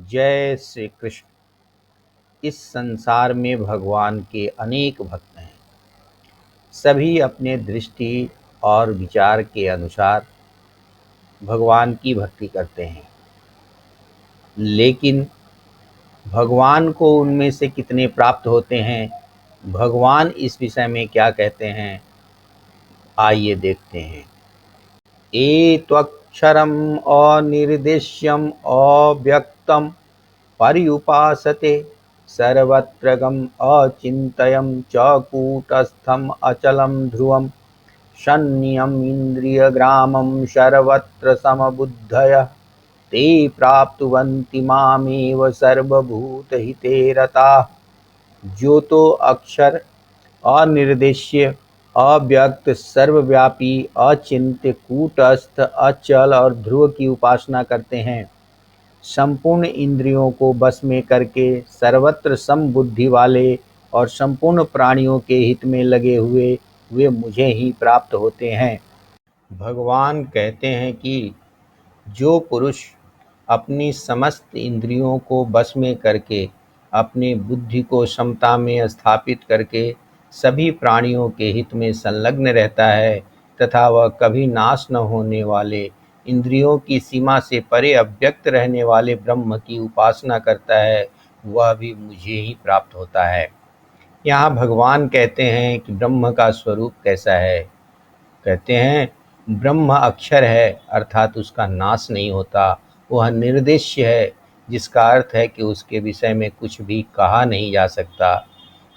जय श्री कृष्ण। इस संसार में भगवान के अनेक भक्त हैं। सभी अपने दृष्टि और विचार के अनुसार भगवान की भक्ति करते हैं, लेकिन भगवान को उनमें से कितने प्राप्त होते हैं, भगवान इस विषय में क्या कहते हैं, आइए देखते हैं। एत्वक्षरम् अनिर्देश्यम् अव्यक्तं पर्युपासते सर्वत्रगम् अचिन्तयं च कूटस्थम् अचलं ध्रुवं शन्यम् इन्द्रियग्रामं सर्वत्र समबुद्धयः ते प्राप्नुवन्ति मामेव सर्वभूतहिते रताः। जो तो अक्षर, अनिर्देश्य, अव्यक्त, सर्वव्यापी, अचिंत्य, कूटस्थ, अचल और ध्रुव की उपासना करते हैं, संपूर्ण इंद्रियों को बस में करके सर्वत्र समबुद्धि वाले और संपूर्ण प्राणियों के हित में लगे हुए वे मुझे ही प्राप्त होते हैं। भगवान कहते हैं कि जो पुरुष अपनी समस्त इंद्रियों को बस में करके अपने बुद्धि को समता में स्थापित करके सभी प्राणियों के हित में संलग्न रहता है तथा वह कभी नाश न होने वाले इंद्रियों की सीमा से परे अव्यक्त रहने वाले ब्रह्म की उपासना करता है, वह भी मुझे ही प्राप्त होता है। यहाँ भगवान कहते हैं कि ब्रह्म का स्वरूप कैसा है। कहते हैं ब्रह्म अक्षर है, अर्थात उसका नाश नहीं होता। वह निर्देश्य है, जिसका अर्थ है कि उसके विषय में कुछ भी कहा नहीं जा सकता,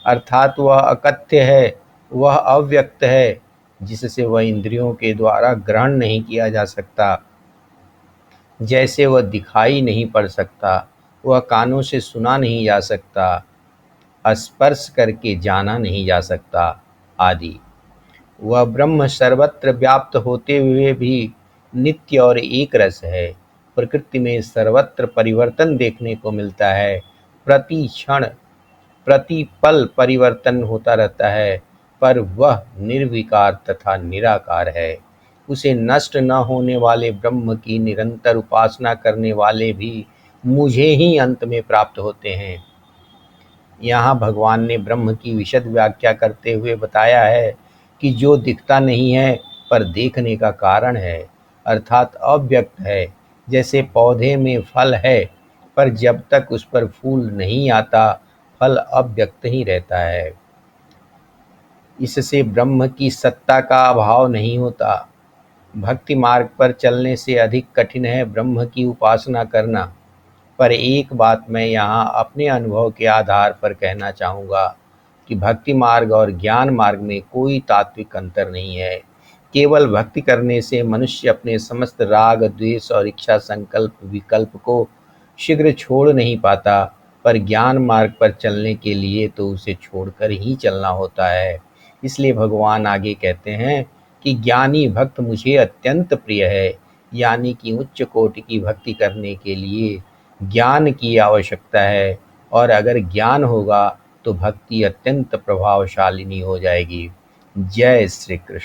अर्थात वह अकथ्य है। वह अव्यक्त है, जिससे वह इंद्रियों के द्वारा ग्रहण नहीं किया जा सकता। जैसे वह दिखाई नहीं पड़ सकता, वह कानों से सुना नहीं जा सकता, स्पर्श करके जाना नहीं जा सकता आदि। वह ब्रह्म सर्वत्र व्याप्त होते हुए भी नित्य और एक रस है। प्रकृति में सर्वत्र परिवर्तन देखने को मिलता है। प्रति क्षण प्रति पल परिवर्तन होता रहता है, पर वह निर्विकार तथा निराकार है। उसे नष्ट न होने वाले ब्रह्म की निरंतर उपासना करने वाले भी मुझे ही अंत में प्राप्त होते हैं। यहाँ भगवान ने ब्रह्म की विशद व्याख्या करते हुए बताया है कि जो दिखता नहीं है पर देखने का कारण है, अर्थात अव्यक्त है। जैसे पौधे में फल है, पर जब तक उस पर फूल नहीं आता फल अव्यक्त ही रहता है। इससे ब्रह्म की सत्ता का अभाव नहीं होता। भक्ति मार्ग पर चलने से अधिक कठिन है ब्रह्म की उपासना करना। पर एक बात मैं यहाँ अपने अनुभव के आधार पर कहना चाहूँगा कि भक्ति मार्ग और ज्ञान मार्ग में कोई तात्विक अंतर नहीं है। केवल भक्ति करने से मनुष्य अपने समस्त राग, द्वेष और इच्छा संकल्प विकल्प को शीघ्र छोड़ नहीं पाता, पर ज्ञान मार्ग पर चलने के लिए तो उसे छोड़कर ही चलना होता है। इसलिए भगवान आगे कहते हैं कि ज्ञानी भक्त मुझे अत्यंत प्रिय है। यानी कि उच्च कोटि की भक्ति करने के लिए ज्ञान की आवश्यकता है, और अगर ज्ञान होगा तो भक्ति अत्यंत प्रभावशालिनी हो जाएगी। जय श्री कृष्ण।